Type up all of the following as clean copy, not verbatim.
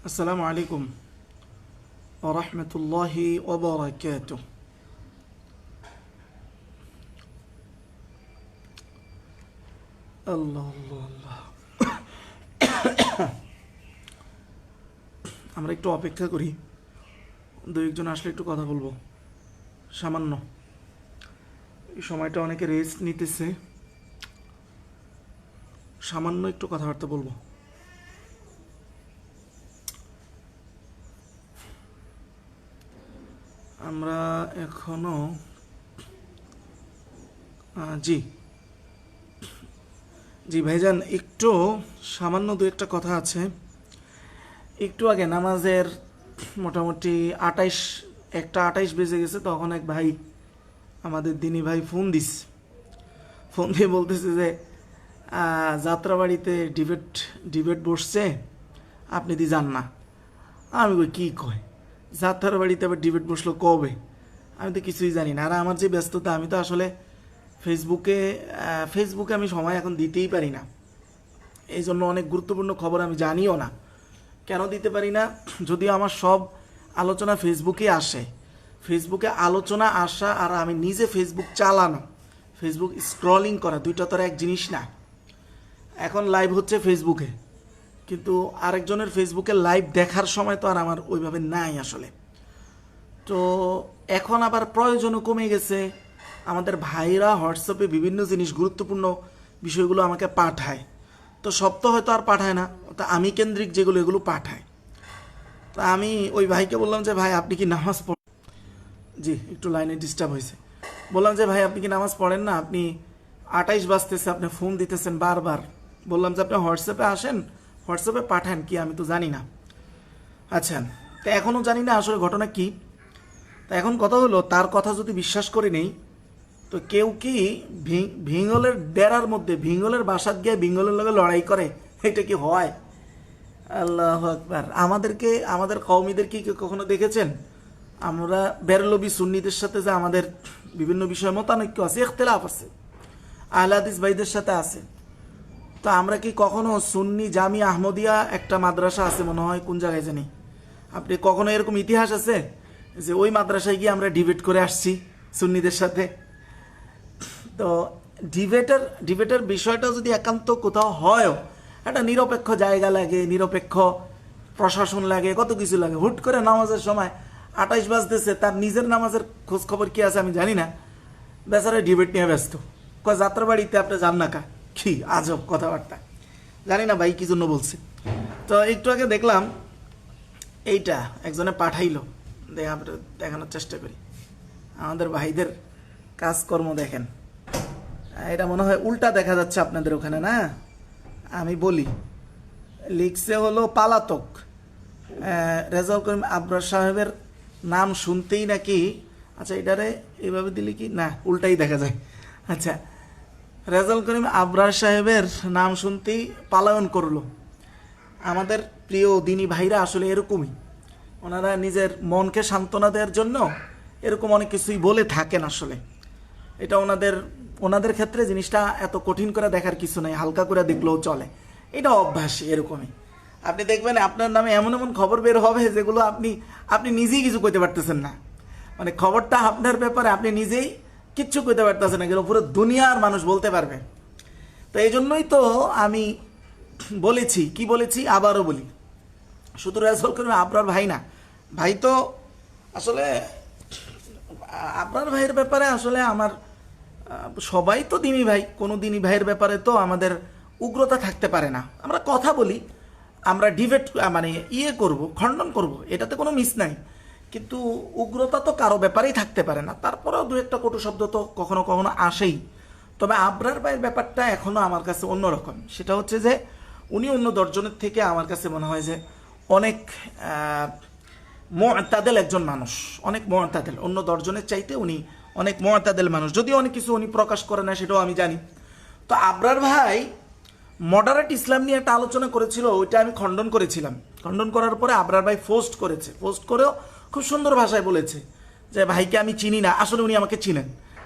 আসসালামু আলাইকুম ওয়া রাহমাতুল্লাহি ওয়া বারাকাতুহু। আল্লাহ আল্লাহ আল্লাহ। আমরা একটু অপেক্ষা করি, দু একজন আসলে একটু কথা বলবো সামান্য। এই সময়টা অনেকে রেস্ট নিতেছে, সামান্য একটু কথাবার্তা বলবো। আমরা এখনো জি জি ভাইজান, একটু সামান্য দু একটা কথা আছে। একটু আগে নামাজের মোটামুটি 1:28 বেজে গেছে, তখন এক ভাই, আমাদের দিনী ভাই, ফোন দিয়ে বলতেছে যে যাত্রাবাড়িতে ডিবেট বসছে, আপনি দি যান না। আমি কই কী কয়, যাত্রাবাড়িতে আবার ডিবেট বসলো কবে? আমি তো কিছুই জানি না। আর আমার যে ব্যস্ততা, আমি তো আসলে ফেসবুকে আমি সময় এখন দিতেই পারি না। এই জন্য অনেক গুরুত্বপূর্ণ খবর আমি জানিও না। কেন দিতে পারি না? যদিও আমার সব আলোচনা ফেসবুকে আসে, ফেসবুকে আলোচনা আসা আর আমি নিজে ফেসবুক চালানো, ফেসবুক স্ক্রলিং করা, দুইটা তো আর এক জিনিস না। এখন লাইভ হচ্ছে ফেসবুকে, কিন্তু আরেকজনের ফেসবুকে লাইভ দেখার সময় তো আর আমার ওইভাবে নাই আসলে। তো এখন আবার প্রয়োজনও কমে গেছে। আমাদের ভাইরা হোয়াটসঅ্যাপে বিভিন্ন জিনিস, গুরুত্বপূর্ণ বিষয়গুলো আমাকে পাঠায়। তো সব তো হয়তো আর পাঠায় না, তা আমি কেন্দ্রিক যেগুলো এগুলো পাঠায়। তা আমি ওই ভাইকে বললাম যে ভাই আপনি কি নামাজ পড়েন? জি, একটু লাইনে ডিস্টার্ব হয়েছে। বললাম যে ভাই আপনি কি নামাজ পড়েন না? আপনি 28 বাজতেছে, আপনি ফোন দিতেছেন বারবার। বললাম যে আপনি হোয়াটসঅ্যাপে আসেন, হোয়াটসঅ্যাপে পাঠান কি, আমি তো জানি না। আচ্ছা, তো এখনও জানি না আসলে ঘটনা কি। তা এখন কথা হলো, তার কথা যদি বিশ্বাস করে নেই, তো কেউ কি ভিঙ্গলের ডেরার মধ্যে, ভিঙ্গলের বাসাত গিয়ে ভিঙ্গলের লগে লড়াই করে? এটা কি হয়? আল্লাহু আকবার। আমাদের কওমিদের কি কখনো দেখেছেন? আমরা বেরলবি সুন্নিদের সাথে যে আমাদের বিভিন্ন বিষয়ে মতানৈক্য আছে, ইখতিলাফ আছে, আহলে হাদিস ভাইদের সাথে আছে। তো আমরা কি কখনো সুন্নি জামি আহমদিয়া একটা মাদ্রাসা আছে মনে হয়, কোন জায়গায় জানি, আপনি কখনো এরকম ইতিহাস আছে যে ওই মাদ্রাসায় গিয়ে আমরা ডিবেট করে আসছি সুন্নিদের সাথে? তো ডিবেটের বিষয়টা যদি একান্ত কোথাও হয়, একটা নিরপেক্ষ জায়গা লাগে, নিরপেক্ষ প্রশাসন লাগে, কত কিছু লাগে। হুট করে নামাজের সময় 28 বাজতেছে, তার নিজের নামাজের খোঁজ খবর কি আছে আমি জানি না, বেচারা ডিবেট নিয়ে ব্যস্ত। যাত্রাবাড়িতে আপনি যান না কা? কি আজব কথাবার্তা, জানি না ভাই কি জন্য বলছে। তো একটু আগে দেখলাম এইটা একজনে পাঠাইলো, দেখানোর চেষ্টা করি। আমাদের ভাইদের কাজকর্ম দেখেন। এটা মনে হয় উল্টা দেখা যাচ্ছে আপনাদের ওখানে, না? আমি বলি, লিখছে হলো পালাতক। রেজাউল করিম আবরার সাহেবের নাম শুনতেই নাকি, আচ্ছা এটারে এইভাবে দিলে কি না, উল্টাই দেখা যায়। আচ্ছা, রেজাউল করিম আবরার সাহেবের নাম শুনতেই পালায়ন করলো। আমাদের প্রিয় দিনী ভাইরা আসলে এরকমই, ওনারা নিজের মনকে সান্ত্বনা দেওয়ার জন্য এরকম অনেক কিছুই বলে থাকেন। আসলে এটা ওনাদের ক্ষেত্রে জিনিসটা এত কঠিন করে দেখার কিছু নাই, হালকা করে দেখলেও চলে। এটা অভ্যাস এরকমই। আপনি দেখবেন আপনার নামে এমন এমন খবর বের হবে যেগুলো আপনি নিজেই কিছু কইতে পারতেছেন না। মানে খবরটা আপনার ব্যাপারে আপনি নিজেই কিচ্ছু কইতে পারতেছেন না, কিন্তু পুরো দুনিয়ার মানুষ বলতে পারবে। তো এই জন্যই তো আমি বলেছি আবারও বলি, শুধু রেজাউল করিম আবরার ভাই না, ভাই তো আসলে আবরার ভাইয়ের ব্যাপারে আসলে আমার সবাই তো দিনী ভাই, কোনো দিনী ভাইয়ের ব্যাপারে তো আমাদের উগ্রতা থাকতে পারে না। আমরা কথা বলি, আমরা ডিবেট মানে করব, খণ্ডন করব, এটাতে কোনো মিস নাই। কিন্তু উগ্রতা তো কারো ব্যাপারেই থাকতে পারে না। তারপরেও দু একটা কটু শব্দ তো কখনো কখনো আসেই। তবে আবরার ভাইয়ের ব্যাপারটা এখনও আমার কাছে অন্যরকম। সেটা হচ্ছে যে উনি অন্য দশজনের থেকে আমার কাছে মনে হয় যে অনেক মুতাদিল একজন মানুষ, অনেক মুতাদিল। অন্য দশজনের চাইতে উনি অনেক মুতাদিল মানুষ, যদিও অনেক কিছু উনি প্রকাশ করে না, সেটাও আমি জানি। তো আবরার ভাই মডারেট ইসলাম নিয়ে একটা আলোচনা করেছিল, ওইটা আমি খণ্ডন করেছিলাম। খণ্ডন করার পরে আবরার ভাই পোস্ট করেও খুব সুন্দর ভাষায় বলেছে যে ভাইকে আমি চিনি না। আসলে উনি আমাকে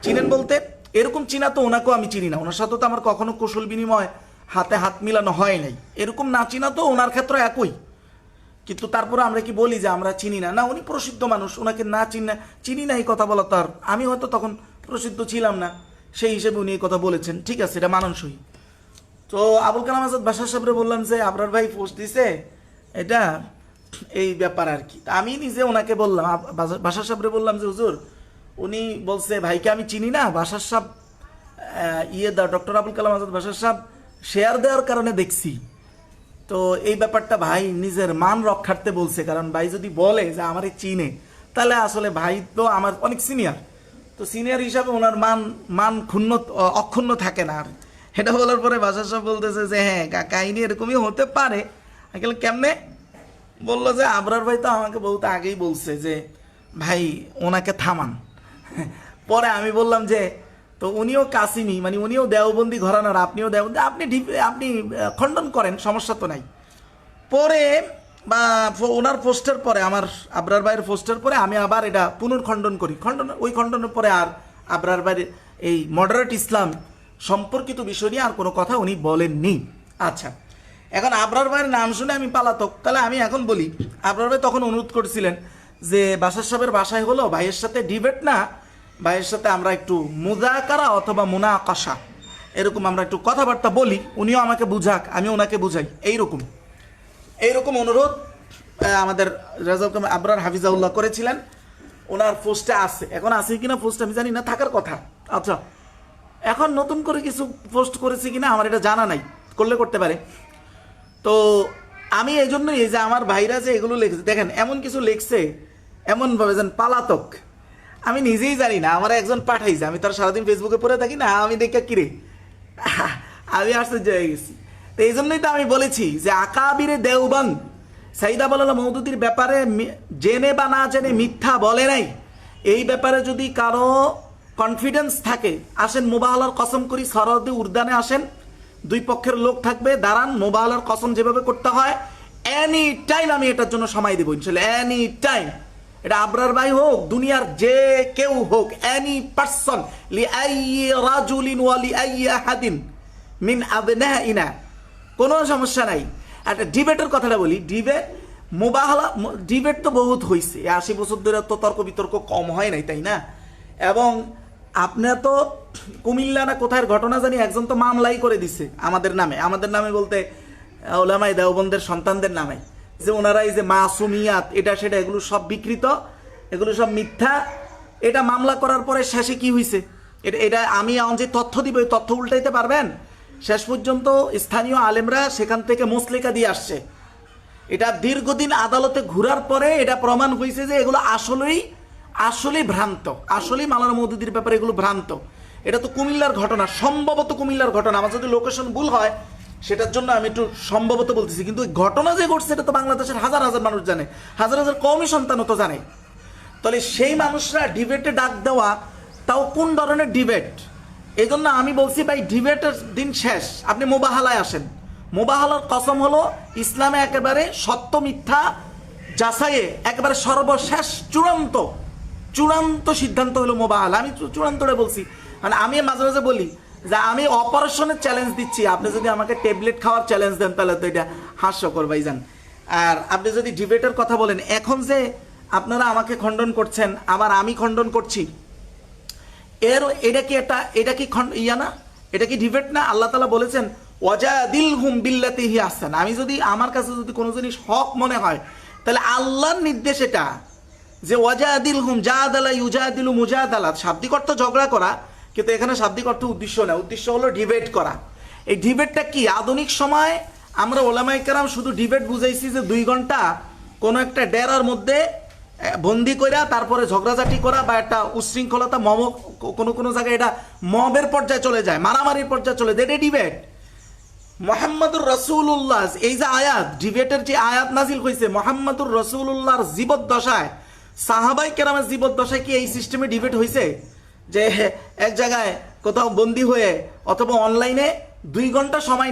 চিনেন বলতে এরকম চিনা তো ওনাকেও আমি চিনি না, ওনার সাথে তো আমার কখনো কুশল বিনিময়, হাতে হাত মিলানো হয় নাই। এরকম না চিনা তো ওনার ক্ষেত্রে একই। কিন্তু তারপরে আমরা কি বলি যে আমরা চিনি না? না, উনি প্রসিদ্ধ মানুষ, ওনাকে না চিনি না এই কথা বলা তো আর, আমি হয়তো তখন প্রসিদ্ধ ছিলাম না, সেই হিসেবে উনি এই কথা বলেছেন, ঠিক আছে, এটা মানানসই। তো আবুল কালাম আজাদ বাশার সাহেবরে বললাম যে আবরার ভাই পোস্ট দিছে এটা, এই ব্যাপার আর কি। আমি নিজে ওনাকে বললাম, বাশার সাহেবরে বললাম যে হুজুর, উনি বলছে ভাইকে আমি চিনি না, বাশার সাহেব ডক্টর আবুল কালাম আজাদ বাশার সাহেব শেয়ার দেওয়ার কারণে দেখছি। তো এই ব্যাপারটা ভাই নিজের মান রক্ষার্থে বলছে, কারণ ভাই যদি বলে যে আমারে চিনে, তাহলে আসলে ভাই তো আমার অনেক সিনিয়র, তো সিনিয়র হিসাবে ওনার মান অক্ষুণ্ণ থাকে না। আর এটা বলার পরে বাসার সব বলতেছে যে হ্যাঁ কাহিনী এরকমই হতে পারে। আসলে কেমনে বললো যে আবরার ভাই তো আমাকে বহুত আগেই বলছে যে ভাই ওনাকে থামান। পরে আমি বললাম যে তো উনিও কাসিমি, মানে উনিও দেওবন্দি ঘরানার, আপনিও দেওবন্দি, আপনি খণ্ডন করেন, সমস্যা তো নাই। পরে বা ওনার পোস্টের পরে, আমার আবরার ভাইয়ের পোস্টের পরে আমি আবার এটা পুনর্খণ্ডন করি। ওই খণ্ডনের পরে আর আবরার ভাইয়ের এই মডারেট ইসলাম সম্পর্কিত বিষয় নিয়ে আর কোনো কথা উনি বলেননি। আচ্ছা, এখন আবরার ভাইয়ের নাম শুনে আমি পালাতক, তাহলে আমি এখন বলি, আবরার ভাই তখন অনুরোধ করছিলেন যে বাসার সাহেবের বাসায় হলো ভাইয়ের সাথে ডিবেট না, ভাইয়ের সাথে আমরা একটু মুযাকারা অথবা মুনাকাশা এরকম আমরা একটু কথাবার্তা বলি, উনিও আমাকে বুঝাক, আমি ওনাকে বুঝাই, এইরকম অনুরোধ আমাদের রাজা আবরার হাফিজাউল্লাহ করেছিলেন। ওনার পোস্টে আছে, এখন আছে কিনা পোস্ট আমি জানি না, থাকার কথা। আচ্ছা, এখন নতুন করে কিছু পোস্ট করেছে কিনা আমার এটা জানা নাই, করলে করতে পারে। তো আমি এই জন্যই, এই যে আমার ভাইরা যে এগুলো লিখছে, দেখেন এমন কিছু লিখছে এমনভাবে যেন পালাতক, আমি নিজেই জানি না, আমার একজন পাঠাইছে, আমি তার সারাদিন ফেসবুকে পড়ে থাকি না, আমি দেখে কিরে আমি আশ্চর্য হয়ে গেছি। তো এই জন্যই তো আমি বলেছি যে আকাবিরে দেওবন্দ সাইদ আবুল মওদুদির ব্যাপারে জেনে বা না জেনে মিথ্যা বলে নাই, এই ব্যাপারে যদি কারো কনফিডেন্স থাকে, আসেন মুবাহালার কসম করি, সরহদে উর্দানে আসেন, দুই পক্ষের লোক থাকবে, দাঁড়ান, মুবাহালার কসম যেভাবে করতে হয় এনি টাইম আমি এটার জন্য সময় দেবো ইনশাল্লাহ, এনি টাইম। এটা আবরার ভাই হোক, দুনিয়ার যে কেউ হোক, এনি পারসন, লিআই রাজুলিন ওয়া লিআই আহাদিন মিন আবনাইনা, কোনো সমস্যা নাই। একটা ডিবেটের কথাটা বলি, ডিবেট তো বহুত হয়েছে, 80 বছর ধরে তো তর্ক বিতর্ক কম হয় নাই, তাই না? এবং আপনার তো কুমিল্লা না কোথায় ঘটনা জানি, একজন তো মামলাই করে দিছে আমাদের নামে বলতে ওলামায়ে দেওবন্দের সন্তানদের নামে, যে ওনারা এই যে মাসুমিয়াত এটা সেটা এগুলো সব বিকৃত, এগুলো সব মিথ্যা। এটা মামলা করার পরে শেষে কি হয়েছে, এটা আমি যে তথ্য দিব, এই তথ্য উল্টাইতে পারবেন? শেষ পর্যন্ত স্থানীয় আলেমরা সেখান থেকে মুসলিকা দিয়ে আসছে। এটা দীর্ঘদিন আদালতে ঘুরার পরে এটা প্রমাণ হয়েছে যে এগুলো আসলেই ভ্রান্ত, আসলেই মাওলানা মওদুদির ব্যাপারে এগুলো ভ্রান্ত। এটা তো কুমিল্লার ঘটনা, সম্ভবত কুমিল্লার ঘটনা, আমার যদি লোকেশন ভুল হয় সেটার জন্য আমি একটু সম্ভবত বলতেছি, কিন্তু ঘটনা যে ঘটছে এটা তো বাংলাদেশের হাজার হাজার মানুষ জানে, হাজার হাজার কওমি সন্তানও তো জানে। তাহলে সেই মানুষরা ডিবেটে ডাক দেওয়া, তাও কোন ধরনের ডিবেট? এই জন্য আমি বলছি ভাই, ডিবেটের দিন শেষ, আপনি মুবাহালায় আসেন। মুবাহালার কসম হলো ইসলামে একেবারে সত্য মিথ্যা যাচাইয়ে একেবারে সর্বশেষ চূড়ান্ত সিদ্ধান্ত হলো মুবাহালা। আমি চূড়ান্তটা বলছি, মানে আমি মাঝে মাঝে বলি যে আমি অপারেশনের চ্যালেঞ্জ দিচ্ছি, আপনি যদি আমাকে ট্যাবলেট খাওয়ার চ্যালেঞ্জ দেন তাহলে তো এটা হাস্যকর ভাইজান। আর আপনি যদি ডিবেটের কথা বলেন, এখন যে আপনারা আমাকে খণ্ডন করছেন, আবার আমি খণ্ডন করছি, এটা কি না, এটা কি ডিবেট না? আল্লাহ তাআলা বলেছেন ওয়াজাদিলহুম বিল্লাতি হি আহসান। আমি যদি আমার কাছে যদি কোনো জিনিস হক মনে হয়, তাহলে আল্লাহর নির্দেশ এটা যে ওয়াজাদিলহুম জাদালা ইউজাদিলু মুজাদালাত, শাব্দিক অর্থ ঝগড়া করা, কিন্তু এখানে শাব্দিক অর্থ উদ্দেশ্য না, উদ্দেশ্য হলো ডিবেট করা। এই ডিবেটটা কি? আধুনিক সময় আমরা ওলামায়ে কেরাম শুধু ডিবেট বুঝাইছি যে 2 ঘন্টা কোনো একটা ডেরার মধ্যে বন্দি করা, তারপরে ঝগড়াঝাটি করা, বা একটা উশৃঙ্খলতা কোনো জায়গায় এটা মবের পর্যায়ে চলে যায়, মারামারির পর্যায়ে চলে যায়, এটা ডিবেট। মুহাম্মদুর রাসূলুল্লাহ, এই যে আয়াত, ডিবেটের যে আয়াত নাজিল হয়েছে মুহাম্মদুর রাসূলুল্লাহর জীবদ্দশায়, সাহাবাই কেরামের জীবদ্দশায় কি এই সিস্টেমে ডিবেট হয়েছে যে এক জায়গায় কোথাও বন্দি হয়ে অথবা অনলাইনে 2 ঘন্টা সময়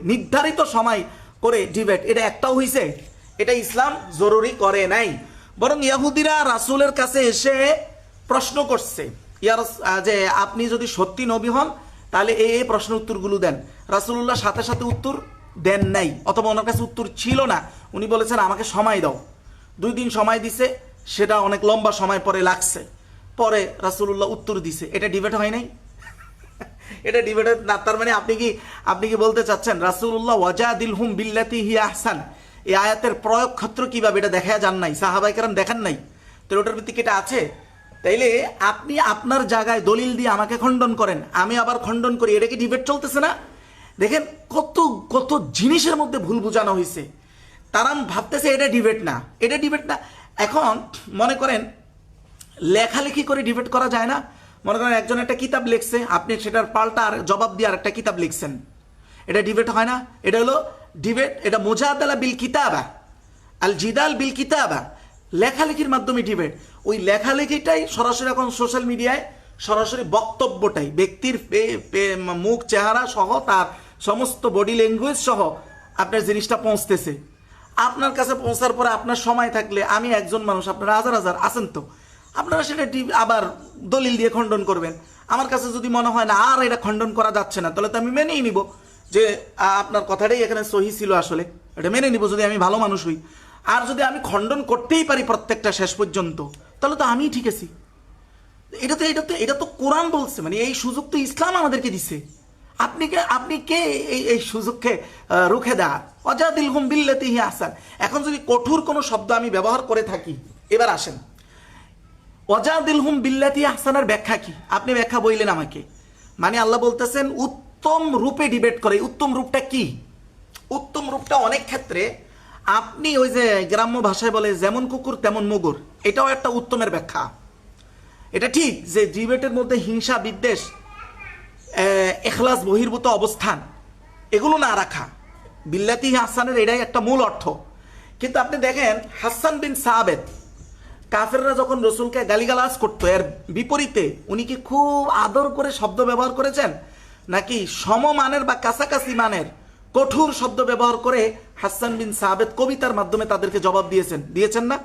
নির্ধারিত সময় করে ডিবেট, এটা একটাও হয়েছে? এটা ইসলাম জরুরি করে নাই। বরং ইহুদিরা রাসূলের কাছে এসে প্রশ্ন করছে যে আপনি যদি সত্যি নবী হন তাহলে এই প্রশ্ন উত্তরগুলো দেন। রাসূলুল্লাহ সাথে সাথে উত্তর দেন নাই, অথবা ওনার কাছে উত্তর ছিল না, উনি বলেছেন আমাকে সময় দাও। 2 দিন সময় দিছে, সেটা অনেক লম্বা সময় পরে লাগছে, পরে রাসূলুল্লাহ উত্তর দিছে। এটা ডিবেট হয় নাই? এটা ডিবেট না। তার মানে আপনি কি বলতে চাচ্ছেন রাসূলুল্লাহ ওয়াজাদিলহুম বিল্লাতি হিয়া আহসান, এই আয়াতের প্রয়োগ ক্ষেত্র কিভাবে এটা দেখা যান নাই, সাহাবায়ে কেরাম দেখেন নাই? তো ওটার ভিত্তিতে এটা আছে। তাইলে আপনি আপনার জায়গায় দলিল দিয়ে আমাকে খণ্ডন করেন, আমি আবার খণ্ডন করি, এটা কি ডিবেট চলতেছে না? দেখেন কত কত জিনিসের মধ্যে ভুল বোঝানো হয়েছে। তারা ভাবতেছে এটা ডিবেট না, এটা ডিবেট না। এখন মনে করেন লেখালেখি করে ডিবেট করা যায় না। মনে করেন একজন একটা কিতাব লিখছে, আপনি সেটার পাল্টা আর জবাব দিয়ে আর একটা কিতাব লিখছেন, এটা ডিবেট হয় না? এটা হলো ডিবেট, এটা মুজাদালা বিল কিতাবা, আল জিদাল বিল কিতাবা, লেখালেখির মাধ্যমে ডিবেট। ওই লেখালেখিটাই সরাসরি এখন সোশ্যাল মিডিয়ায় সরাসরি বক্তব্যটাই ব্যক্তির মুখ চেহারা সহ তার সমস্ত বডি ল্যাঙ্গুয়েজ সহ আপনার জিনিসটা পৌঁছতেছে। আপনার কাছে পৌঁছার পরে আপনার সময় থাকলে, আমি একজন মানুষ, আপনারা হাজার হাজার আছেন, তো আপনারা সেটা আবার দলিল দিয়ে খণ্ডন করবেন। আমার কাছে যদি মনে হয় না আর এটা খণ্ডন করা যাচ্ছে না, তাহলে তো আমি মেনেই নিব যে আপনার কথাটাই এখানে সহি ছিল, আসলে এটা মেনে নিব যদি আমি ভালো মানুষ হই। আর যদি আমি খণ্ডন করতেই পারি প্রত্যেকটা শেষ পর্যন্ত, তাহলে তো আমিই ঠিক আছি। এটা তো কোরআন বলছে, মানে এই সুযোগ তো ইসলাম আমাদেরকে দিছে। আপনি কে এই সুযোগকে রুখে দেওয়ার? ওয়াজাদিলহুম বিল্লাতি হিয়া আহসান। এখন যদি কঠোর কোনো শব্দ আমি ব্যবহার করে থাকি, এবার আসেন ওয়াজাদিলহুম বিল্লাতি আহসানের ব্যাখ্যা কি? আপনি ব্যাখ্যা বললেন আমাকে, মানে আল্লাহ বলতেছেন উত্তম রূপে ডিবেট করে। উত্তম রূপটা কি? উত্তম রূপটা অনেক ক্ষেত্রে আপনি ওই যে গ্রাম্য ভাষায় বলে যেমন কুকুর তেমন মুগুর, এটাও একটা উত্তমের ব্যাখ্যা। এটা ঠিক যে ডিবেটের মধ্যে হিংসা বিদ্বেষ, এখলাস বহির্ভূত অবস্থান, এগুলো না রাখা, বিল্লাতি হাসানের এটাই একটা মূল অর্থ। কিন্তু আপনি দেখেন হাসান বিন সাবেত, কাফেররা যখন রসুলকে গালিগালাজ করতো, এর বিপরীতে উনি কি খুব আদর করে শব্দ ব্যবহার করেছেন, নাকি সমমানের বা কাছাকাছি মানের কঠোর শব্দ ব্যবহার করে হাসান বিন সাবেত কবিতার মাধ্যমে তাদেরকে জবাব দিয়েছেন না?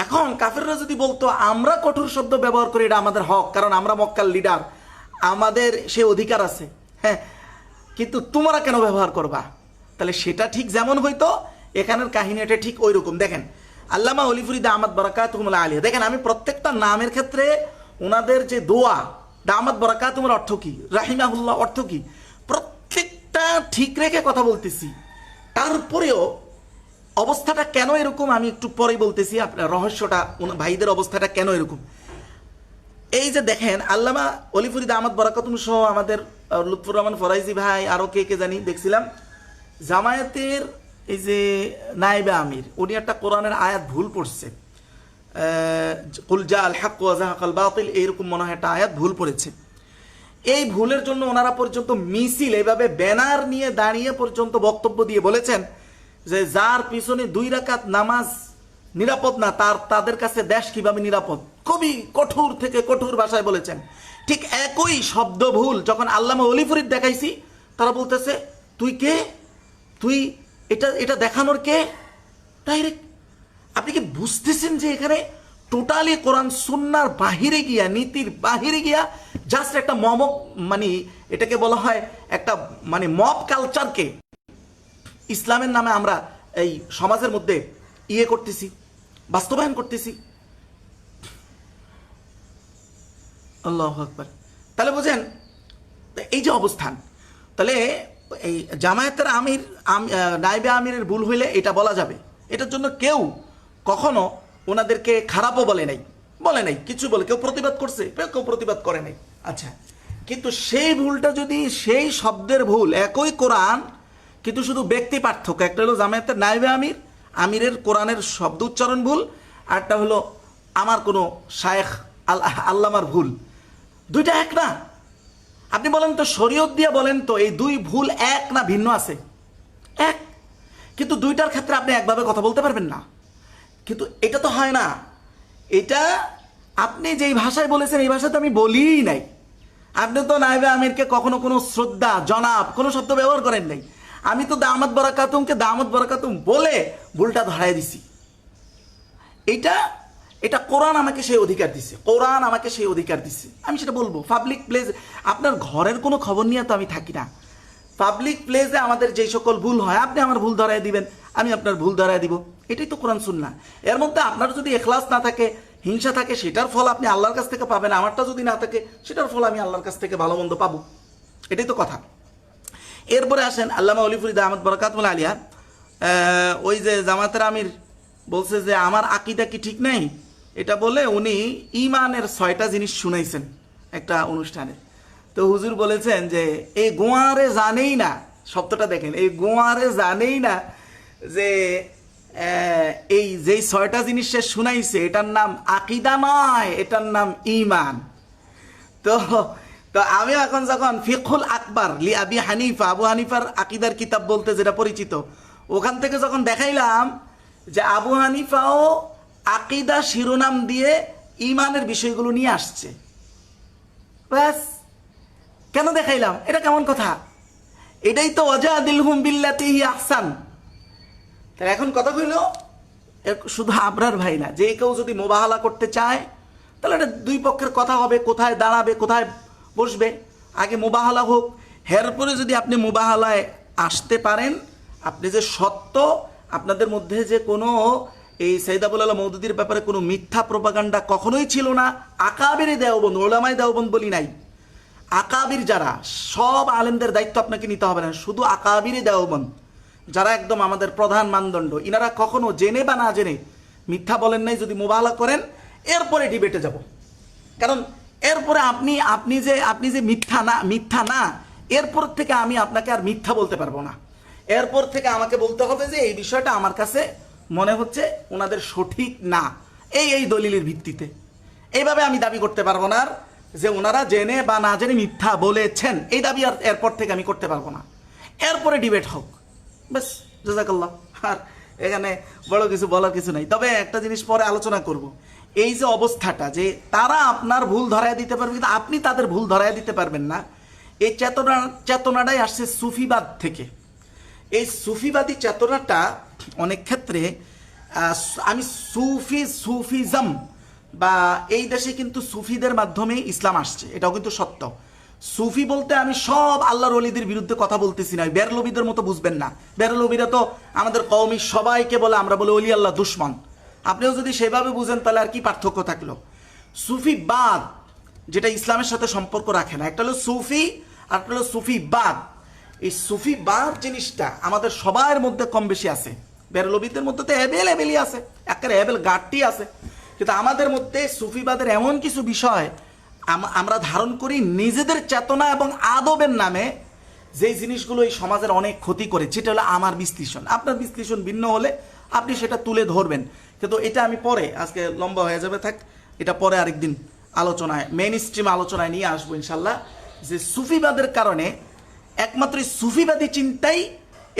এখন কাফেররা যদি বলতো আমরা কঠোর শব্দ ব্যবহার করি, এটা আমাদের হক, কারণ আমরা মক্কার লিডার, আমাদের সে অধিকার আছে, হ্যাঁ, কিন্তু তোমরা কেন ব্যবহার করবা? তাহলে সেটা ঠিক যেমন হইতো, এখানের কাহিনীটা ঠিক ওই রকম। দেখেন আল্লামা ওলিফুরি দামাত বারাকাতুহুল আলিয়া, দেখেন আমি প্রত্যেকটা নামের ক্ষেত্রে ওনাদের যে দোয়া দামাত বারাকাতুহুল অর্থ কি, রাহিমাহুল্লাহ অর্থ কি, প্রত্যেকটা ঠিক রেখে কথা বলতেছি। তারপরেও অবস্থাটা কেন এরকম আমি একটু পরে বলতেছি, আপনার রহস্যটা ভাইদের অবস্থাটা কেন এরকম। এই যে দেখেন আল্লামা ওলিফুরি দামাত বারাকাতুহুল সহ আমাদের লুৎফুর রহমান ফরাইজি ভাই, আরও কে জানি দেখছিলাম, জামায়াতের এই যে নায়েবে আমির, উনি একটা কোরআনের আয়াত ভুল পড়ছে, কুল জা আল হক ওয়া যাহাকাল বাতিল, এইরকম মনে হয় একটা আয়াত ভুল পড়েছে। এই ভুলের জন্য ওনারা পর্যন্ত মিছিল এইভাবে ব্যানার নিয়ে দাঁড়িয়ে পর্যন্ত বক্তব্য দিয়ে বলেছেন যে যার পিছনে 2 রাকাত নামাজ নিরাপদ না, তাদের কাছে দেশ কিভাবে নিরাপদ। খুবই কঠোর থেকে কঠোর ভাষায় বলেছেন। ঠিক একই শব্দ ভুল যখন আল্লামা ওলিফুরিদ দেখাইছি, তারা বলতেছে তুই কে, তুই এটা দেখানোর কে? ডাইরেক্ট আপনি কি বুঝতেছেন যে এখানে টোটালি কোরআন সুন্নাহর বাহিরে গিয়া, নীতির বাহিরে গিয়া জাস্ট একটা মানে এটাকে বলা হয় একটা মানে মব কালচারকে ইসলামের নামে আমরা এই সমাজের মধ্যে করতেছি, বাস্তবায়ন করতেছি। আল্লাহু আকবার। তাহলে বুঝেন এই যে অবস্থান, তাহলে এই জামায়াতের আমির নায়েবে আমিরের ভুল হইলে এটা বলা যাবে। এটার জন্য কেউ কখনো ওনাদেরকে খারাপও বলে নাই কিছু বলে, কেউ প্রতিবাদ করছে, কেউ প্রতিবাদ করে নাই। আচ্ছা, কিন্তু সেই ভুলটা যদি সেই শব্দের ভুল, একই কোরআন কিন্তু শুধু ব্যক্তি পার্থক্য, একটা হলো জামায়াতের নায়েবে আমিরের কোরআনের শব্দ উচ্চারণ ভুল, আরটা হলো আমার কোনো শায়েখ আল্লামার ভুল, দুইটা এক না। আপনি বলেন তো, শরীয়ত দিয়ে বলেন তো, এই 2 ভুল এক না ভিন্ন আছে? এক। কিন্তু দুইটার ক্ষেত্রে আপনি একভাবে কথা বলতে পারবেন না। কিন্তু এটা তো হয় না। এটা আপনি যেই ভাষায় বলেছেন এই ভাষায় তো আমি বলিই নাই। আপনি তো নায়েবে আমিরকে কখনো কোনো শ্রদ্ধা, জনাব কোনো শব্দ ব্যবহার করেন নাই। আমি তো দামাত বারাকাতুমকে দামাত বারাকাতুম বলে ভুলটা ধরাই দিছি। এটা কোরআন আমাকে সেই অধিকার দিছে, কোরআন আমাকে সেই অধিকার দিছে, আমি সেটা বলবো। পাবলিক প্লেস, আপনার ঘরের কোনো খবর নিয়ে তো আমি থাকি না। পাবলিক প্লেসে আমাদের যেই সকল ভুল হয়, আপনি আমার ভুল ধরায় দিবেন, আমি আপনার ভুল ধরায় দিব, এটাই তো কোরআন সুন্নাহ। এর মধ্যে আপনার যদি এখলাস না থাকে, হিংসা থাকে, সেটার ফল আপনি আল্লাহর কাছ থেকে পাবেন, আমারটা যদি না থাকে সেটার ফল আমি আল্লাহর কাছ থেকে ভালো মন্দ পাবো, এটাই তো কথা। এরপরে আসেন আল্লামা ওলি ফরিদ আহমদ বরকাতুল আলিয়া, ওই যে জামাতের আমির বলছে যে আমার আকিদা কি ঠিক নাই, এটা বলে উনি ইমানের 6টা জিনিস শুনাইছেন একটা অনুষ্ঠানে। তো হুজুর বলেছেন যে এই গোয়ারে জানেই না, শব্দটা দেখেন, এই গোয়ারে জানেই না যে এই যেই 6টা জিনিস সে শুনাইছে এটার নাম আকিদা নয়, এটার নাম ইমান। তো তো আমি এখন যখন ফিকহুল আকবার লি আবি হানিফা, আবু হানিফার আকিদার কিতাব বলতে যেটা পরিচিত, ওখান থেকে যখন দেখাইলাম যে আবু হানিফাও আকিদা শিরোনাম দিয়ে ইমানের বিষয়গুলো নিয়ে আসছে, ব্যাস। কেন দেখাইলাম? এটা কেমন কথা? এটাই তো ওয়াজাদিলহুম বিল্লাতি হি আহসান। তাহলে এখন কথা হইল, শুধু আবরার ভাই না, যে কেউ যদি মোবাহালা করতে চায় তাহলে এটা দুই পক্ষের কথা হবে, কোথায় দাঁড়াবে, কোথায় বসবে, আগে মোবাহালা হোক। এরপরে যদি আপনি মোবাহালায় আসতে পারেন, আপনি যে সত্য, আপনাদের মধ্যে যে কোনো এই সৈয়দ আবুল আলা মওদুদির ব্যাপারে কোনো মিথ্যা প্রপাগান্ডা কখনোই ছিল না। আকাবির দেওবন্দ, ওলামায়ে দেওবন্দ বলি নাই, আকাবির যারা, সব আলেমদের দায়িত্ব আপনাকে নিতে হবে না, শুধু আকাবির দেওবন্দ যারা একদম আমাদের প্রধান মানদণ্ড, ইনারা কখনো জেনে বা না জেনে মিথ্যা বলেন নাই। যদি মোবাহলা করেন এরপরে ডিবেটে যাব, কারণ এরপরে আপনি যে মিথ্যা না, এরপর থেকে আমি আপনাকে আর মিথ্যা বলতে পারবো না। এরপর থেকে আমাকে বলতে হবে যে এই বিষয়টা আমার কাছে মনে হচ্ছে ওনাদের সঠিক না, এই দলিলের ভিত্তিতে। এইভাবে আমি দাবি করতে পারবো না যে ওনারা জেনে বা না জেনে মিথ্যা বলেছেন, এই দাবি আর এরপর থেকে আমি করতে পারবো না। এরপরে ডিবেট হোক, ব্যাস, জাযাকাল্লাহ। আর এখানে বড় কিছু বলার কিছু নাই। তবে একটা জিনিস পরে আলোচনা করব, এই যে অবস্থাটা যে তারা আপনার ভুল ধরায় দিতে পারবে কিন্তু আপনি তাদের ভুল ধরায় দিতে পারবেন না, এই চেতনাটাই আসছে সুফিবাদ থেকে। এই সুফিবাদী চেতনাটা অনেক ক্ষেত্রে আমি সুফিজম বা এই দেশে কিন্তু সুফিদের মাধ্যমে ইসলাম আসছে, এটাও কিন্তু সত্য। সুফি বলতে আমি সব আল্লাহর ওলিদের বিরুদ্ধে কথা বলতেছি না, বেরলবিদের মতো বুঝবেন না। বেরলবিরা তো আমাদের কওমি সবাইকে বলে, আমরা বলে অলি আল্লাহ দুশ্মন। আপনিও যদি সেভাবে বুঝেন তাহলে আর কি পার্থক্য থাকলো? সুফিবাদ যেটা ইসলামের সাথে সম্পর্ক রাখে না, একটা হলো সুফি আর একটা হলো সুফিবাদ। এই সুফিবাদ জিনিসটা আমাদের সবার মধ্যে কম বেশি আছে, বেরলবিদের মধ্যে তো এবেলই আছে, একেবারে এবেল গাঢ়টি আছে। কিন্তু আমাদের মধ্যে সুফিবাদের এমন কিছু বিষয় আমরা ধারণ করি নিজেদের চেতনা এবং আদবের নামে, যেই জিনিসগুলো এই সমাজের অনেক ক্ষতি করে। যেটা হলো আমার বিশ্লেষণ, আপনার বিশ্লেষণ ভিন্ন হলে আপনি সেটা তুলে ধরবেন, কিন্তু এটা আমি পরে, আজকে লম্বা হয়ে যাবে, থাক, এটা পরে আরেকদিন আলোচনায়, মেইন স্ট্রিম আলোচনায় নিয়ে আসবো ইনশাল্লাহ। যে সুফিবাদের কারণে একমাত্র সুফিবাদী চিন্তাই,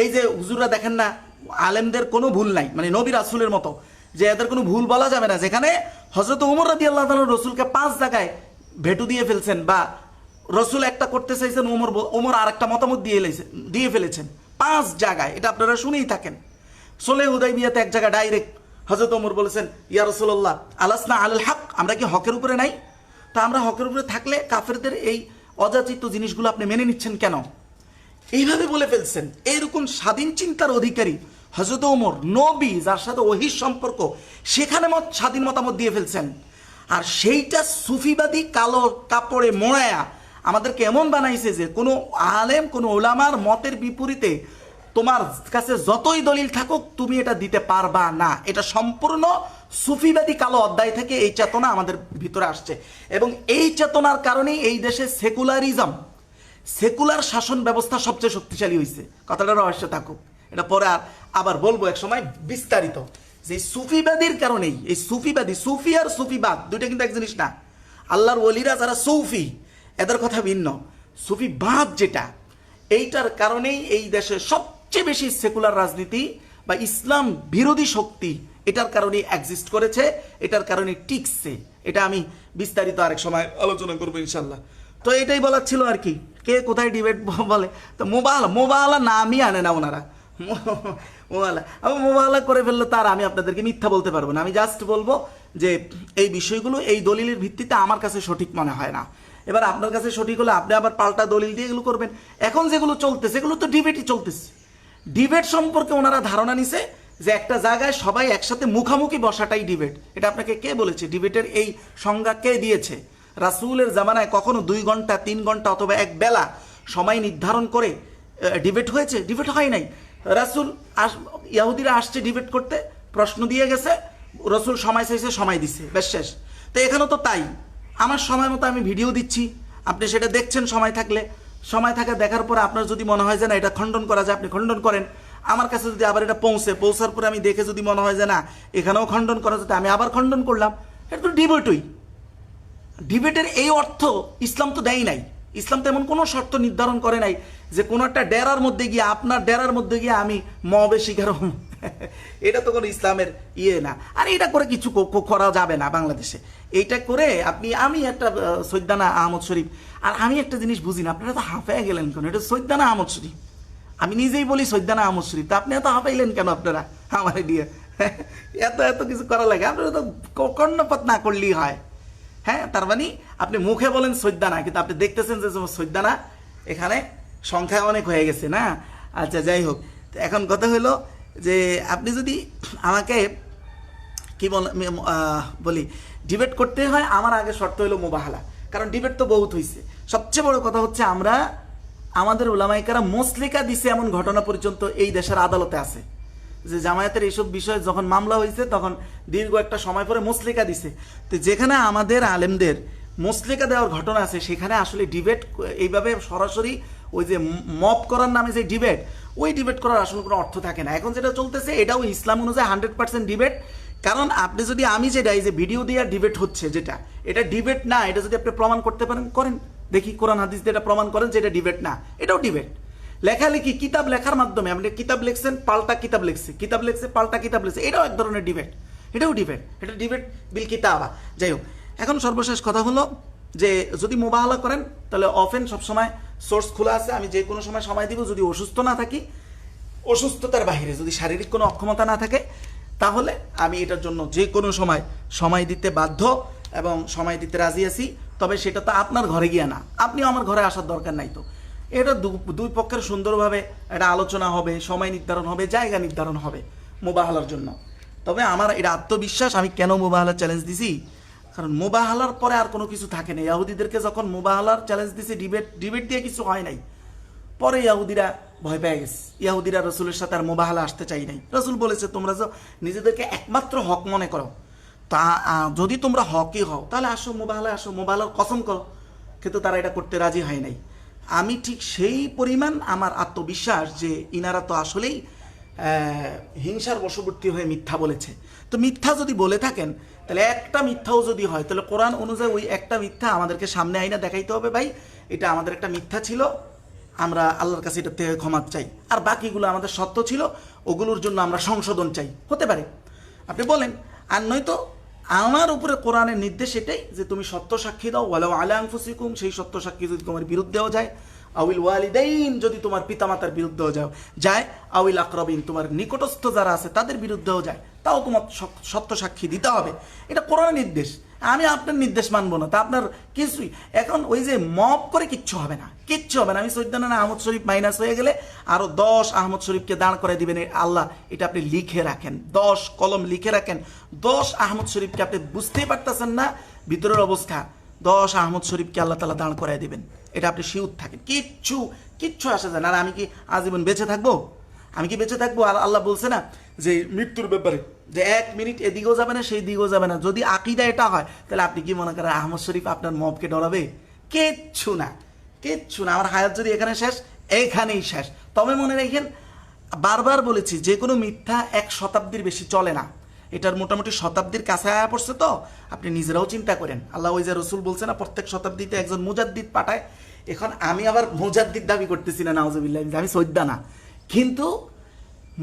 এই যে হুজুররা দেখেন না, আলেমদের কোনো ভুল নাই, মানে নবী রাসূলের মতো যে এদের কোনো ভুল বলা যাবে না। যেখানে হযরত ওমর রাদিয়াল্লাহু তাআলা রসুলকে 5 জায়গায় ভেটু দিয়ে ফেলছেন, বা রসুল একটা করতে চাইছেন, ওমর আর একটা মতামত দিয়ে ফেলেছেন 5 জায়গায়, এটা আপনারা শুনেই থাকেন। সুলহ হুদাইবিয়াতে এক জায়গায় ডাইরেক্ট হযরত ওমর বলেছেন, ইয়া রাসূলুল্লাহ আলাসনা আলাল হক, আমরা কি হকের উপরে নাই? তা আমরা হকের উপরে থাকলে কাফেরদের এই অযাচিত জিনিসগুলো আপনি মেনে নিচ্ছেন কেন? এইভাবে বলে ফেলছেন। এইরকম স্বাধীন চিন্তার অধিকারী হযরত ওমর, নবী যার সাথে ওহীর সম্পর্ক, সেখানে স্বাধীন মতামত দিয়ে ফেলছেন। আর সেইটা সুফিবাদী কালো কাপড়ে মোড়ায়া আমাদেরকে এমন বানাইছে যে কোনো আলেম, কোনো ওলামার মতের বিপরীতে তোমার কাছে যতই দলিল থাকুক তুমি এটা দিতে পারবা না। এটা সম্পূর্ণ সুফিবাদী কালো অধ্যায় থেকে এই চেতনা আমাদের ভিতরে আসছে, এবং এই চেতনার কারণেই এই দেশে সেকুলার শাসন ব্যবস্থা সবচেয়ে শক্তিশালী হয়েছে। কথাটা রহস্য থাকুক, এটা পরে আবার বলবো এক সময় বিস্তারিত। যে সুফিবাদীর কারণেই, এই সুফি আর সুফিবাদ দুইটা কিন্তু এক জিনিস না। আল্লাহর ওলিরা যারা সুফি, এদের কথা ভিন্ন। সুফিবাদ যেটা, এইটার কারণেই এই দেশে সবচেয়ে বেশি সেকুলার রাজনীতি বা ইসলাম বিরোধী শক্তি এটার কারণে এক্সিস্ট করেছে, এটার কারণে টিকছে। এটা আমি বিস্তারিত আরেক সময় আলোচনা করবো ইনশাল্লাহ। তো এটাই বলার ছিল আর কি। কে কোথায় ডিবেট বলে, তো মোবাহলা নামই আনে না ওনারা। মোবাহলা করে ফেললে তার আমি আপনাদেরকে মিথ্যা বলতে পারবো না। আমি জাস্ট বলবো যে এই বিষয়গুলো এই দলিলের ভিত্তিতে আমার কাছে সঠিক মনে হয় না। এবার আপনার কাছে সঠিক হলে আপনি আবার পাল্টা দলিল দিয়ে এগুলো করবেন। এখন যেগুলো চলতেছে এগুলো তো ডিবেটই চলতেছে। ডিবেট সম্পর্কে ওনারা ধারণা নিছে যে একটা জায়গায় সবাই একসাথে মুখামুখি বসাটাই ডিবেট। এটা আপনাকে কে বলেছে? ডিবেটের এই সংজ্ঞা কে দিয়েছে? রাসূলের জামানায় কখনো 2 ঘন্টা 3 ঘন্টা অথবা এক বেলা সময় নির্ধারণ করে ডিবেট হয়েছে? ডিবেট হয় নাই। রাসূল ইহুদিরা আসছে ডিবেট করতে, প্রশ্ন দিয়ে গেছে, রাসূল সময় চাইছে, সময় দিছে, বেশ শেষ। তো এখানেও তো তাই, আমার সময় মতো আমি ভিডিও দিচ্ছি, আপনি সেটা দেখছেন সময় থাকলে। সময় থাকা দেখার পরে আপনার যদি মনে হয় যে না এটা খণ্ডন করা যায়, আপনি খণ্ডন করেন। আমার কাছে যদি আবার এটা পৌঁছার পরে আমি দেখে যদি মনে হয় যে না এখানেও খণ্ডন করা যেতে, আমি আবার খণ্ডন করলাম। এটা তো ডিবেটই। ডিবেটের এই অর্থ ইসলাম তো দেয় নাই। ইসলাম তো এমন কোনো শর্ত নির্ধারণ করে নাই যে কোনো একটা ডেরার মধ্যে গিয়ে, আপনার ডেরার মধ্যে গিয়ে আমি মবে শিকার হব। এটা তো কোনো ইসলামের ইয়ে না। আর এটা করে কিছু করা যাবে না বাংলাদেশে। এইটা করে আমি একটা সৈয়দানা আহমদ শরীফ, আর আমি একটা জিনিস বুঝি না, আপনারা তো হাঁফায় গেলেন কেন? এটা সৈয়দানা আহমদ শরীফ, আমি নিজেই বলি সৈয়দানা আহমদ শরীফ, তা আপনি এত হাঁপাইলেন কেন? আপনারা আমার দিয়ে এত এত কিছু করা লাগে? আপনারা তো কর্ণপাত না করলেই হয়। হ্যাঁ, তার মানে আপনি মুখে বলেন সৈয়দানা, কিন্তু আপনি দেখতেছেন যে সৈয়দানা এখানে সংখ্যা অনেক হয়ে গেছে না। আচ্ছা, যাই হোক, এখন কথা হলো যে আপনি যদি আমাকে কি বলি ডিবেট করতে হয়, আমার আগে শর্ত হলো মুবাহালা। কারণ ডিবেট তো বহুত হয়েছে। সবচেয়ে বড় কথা হচ্ছে আমাদের উলামায়ে মুসলিকা দিছে এমন ঘটনা পর্যন্ত এই দেশের আদালতে আছে যে জামায়াতের এইসব বিষয়ে যখন মামলা হয়েছে তখন দীর্ঘ একটা সময় পরে মুসলিকা দিছে। তো যেখানে আমাদের আলেমদের মুসলিকা দেওয়ার ঘটনা আছে, সেখানে আসলে ডিবেট এইভাবে সরাসরি ওই যে মব করার নামে যে ডিবেট, ওই ডিবেট করার আসলে কোনো অর্থ থাকে না। এখন যেটা চলতেছে এটাও ইসলাম অনুযায়ী 100% ডিবেট। কারণ আপনি যদি আমি যেটা এই যে ভিডিও দিয়ে ডিবেট হচ্ছে, যেটা এটা ডিবেট না, এটা যদি আপনি প্রমাণ করতে পারেন করেন, দেখি কোরআন হাদিস দিয়ে এটা প্রমাণ করেন যে এটা ডিবেট না, এটাও ডিবেট। লেখালেখি, কিতাব লেখার মাধ্যমে আপনি কিতাব লিখছেন, পাল্টা কিতাব লিখছে, কিতাব লিখছে, পাল্টা কিতাব লিখছে, এটাও এক ধরনের ডিবেট, এটাও ডিবেট। এটা ডিবেট বিল কিতাবা। যাই হোক, এখন সর্বশেষ কথা হলো যে যদি মুবাহালা করেন তাহলে অফেন সবসময় সোর্স খোলা আছে, আমি যে কোনো সময় দিব। যদি অসুস্থ না থাকি, অসুস্থতার বাইরে যদি শারীরিক কোনো অক্ষমতা না থাকে, তাহলে আমি এটার জন্য যে কোনো সময় দিতে বাধ্য এবং সময় দিতে রাজি আছি। তবে সেটা তো আপনার ঘরে গিয়া না, আপনিও আমার ঘরে আসার দরকার নাই। তো এটা দুই পক্ষের সুন্দরভাবে একটা আলোচনা হবে, সময় নির্ধারণ হবে, জায়গা নির্ধারণ হবে মুবাহালার জন্য। তবে আমার এটা আত্মবিশ্বাস, আমি কেন মুবাহালার চ্যালেঞ্জ দিছি, কারণ মুবাহালার পরে আর কোনো কিছু থাকে না। ইহুদিদেরকে যখন মুবাহালার চ্যালেঞ্জ দিছি, ডিবেট দিয়ে কিছু হয় নাই, পরে ইহুদিরা ভয় পেয়ে গেছে। ইহুদিরা রসুলের সাথে আর মুবাহালা আসতে চাই নাই। রসুল বলেছে তোমরা যে নিজেদেরকে একমাত্র হক মনে করো, তা যদি তোমরা হকই হও তাহলে আসো মুবাহালায় আসো, মুবাহালার কসম করো। কিন্তু তারা এটা করতে রাজি হয় নাই। আমি ঠিক সেই পরিমাণ আমার আত্মবিশ্বাস যে ইনারা তো আসলেই হিংসার বশবর্তী হয়ে মিথ্যা বলেছে। তো মিথ্যা যদি বলে থাকেন, তাহলে একটা মিথ্যাও যদি হয়, তাহলে কোরআন অনুযায়ী ওই একটা মিথ্যা আমাদেরকে সামনে আইনা দেখাইতে হবে, ভাই এটা আমাদের একটা মিথ্যা ছিল, আমরা আল্লাহর কাছে এটা থেকে ক্ষমা চাই। আর বাকিগুলো আমাদের সত্য ছিল, ওগুলোর জন্য আমরা সংশোধন চাই। হতে পারে আপনি বলেন, আর নয়তো আমার উপরে কোরআনের নির্দেশ এটাই যে তুমি সত্য সাক্ষী দাও, ওয়ালাউ আলা আনফুসিকুম, সেই সত্য সাক্ষী যদি তোমার বিরুদ্ধেও যায়, আউল ওয়ালিদাইন, যদি তোমার পিতামাতার বিরুদ্ধেও যায়, আউল আকরাবিন, তোমার নিকটস্থ যারা আছে তাদের বিরুদ্ধেও যায়, তাও তোমার সত্য সাক্ষী দিতে হবে। এটা কোরআনের নির্দেশ, আমি আপনার নির্দেশ মানবো না। তা আপনার কিছুই এখন ওই যে মব করে কিচ্ছু হবে না, কিচ্ছু হবে না। আমি সৈয়দানা আহমদ শরীফ মাইনাস হয়ে গেলে আরো 10 আহমদ শরীফকে দাঁড় করে দিবেন আল্লাহ। এটা আপনি লিখে রাখেন, 10 কলম লিখে রাখেন। 10 আহমদ শরীফকে, আপনি বুঝতেই পারতেছেন না ভিতরের অবস্থা, 10 আহমদ শরীফকে আল্লাহ তাআলা দাঁড় করায় দিবেন। এটা আপনি শিউর থাকেন, কিচ্ছু আসে যায় না। আর আমি কি আজীবন বেঁচে থাকবো? আমি কি বেঁচে থাকবো? আর আল্লাহ বলছে না যে মৃত্যুর ব্যাপারে যে 1 মিনিট এদিকেও যাবে না সেই দিকেও যাবে না। যদি আকীদা এটা হয়, তাহলে আপনি কি মনে করেন আহমদ শরীফ আপনার মবকে ডরাবে? কিচ্ছু না। আমার হায়াত যদি এখানে শেষ, এইখানেই শেষ। তবে মনে রাখেন, বারবার বলেছি, যে কোনো মিথ্যা 1 শতাব্দীর বেশি চলে না। এটার মোটামুটি শতাব্দীর কাছে আয়া পড়ছে। তো আপনি নিজেরাও চিন্তা করেন, আল্লাহ ওই যে রসুল বলছে না প্রত্যেক শতাব্দীতে একজন মুজাদ্দিদ পাঠায়। এখন আমি আবার মুজাদ্দিদ দাবি করতেছি না, নাউজুবিল্লাহ, আমি সৈয়দানা। কিন্তু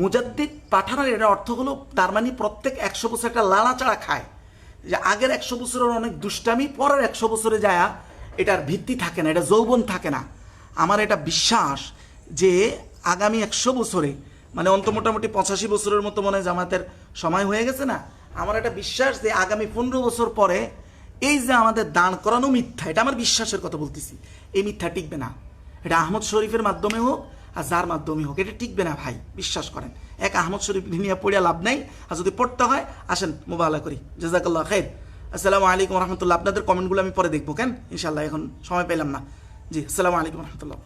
মুজাদ্দিদ পাঠানোর এটা অর্থ হলো তার মানে প্রত্যেক 100 বছর একটা লাড়াচাড়া খায়, যে আগের 100 বছরের অনেক দুষ্টামি, পরের 100 বছরে যায় এটার ভিত্তি থাকে না, এটা যৌবন থাকে না। আমার এটা বিশ্বাস যে আগামী 100 বছরে, মানে মোটামুটি 85 বছরের মতো মনে হয় জামাতের সময় হয়ে গেছে না। আমার এটা বিশ্বাস যে আগামী 15 বছর পরে এই যে আমাদের দান করানো মিথ্যা, এটা আমার বিশ্বাসের কথা বলতেছি, এই মিথ্যা টিকবে না। এটা আহমদ শরীফের মাধ্যমে হোক আর যার মাধ্যমে হোক, এটা টিকবে না ভাই, বিশ্বাস করেন। এক আহমদ শরীফ নিয়ে পড়িয়া লাভ নাই, আর যদি পড়তে হয় আসেন মোবাইলা করি। জাযাকাল্লাহ খাইর। আসসালামু আলাইকুম রহমতুল্লাহ। আপনাদের কমেন্টগুলো আমি পরে দেখবো কেন, ইনশাল্লাহ এখন সময় পেলাম না। জি, আসসালামু আলাইকুম রহমতুল্লাহ।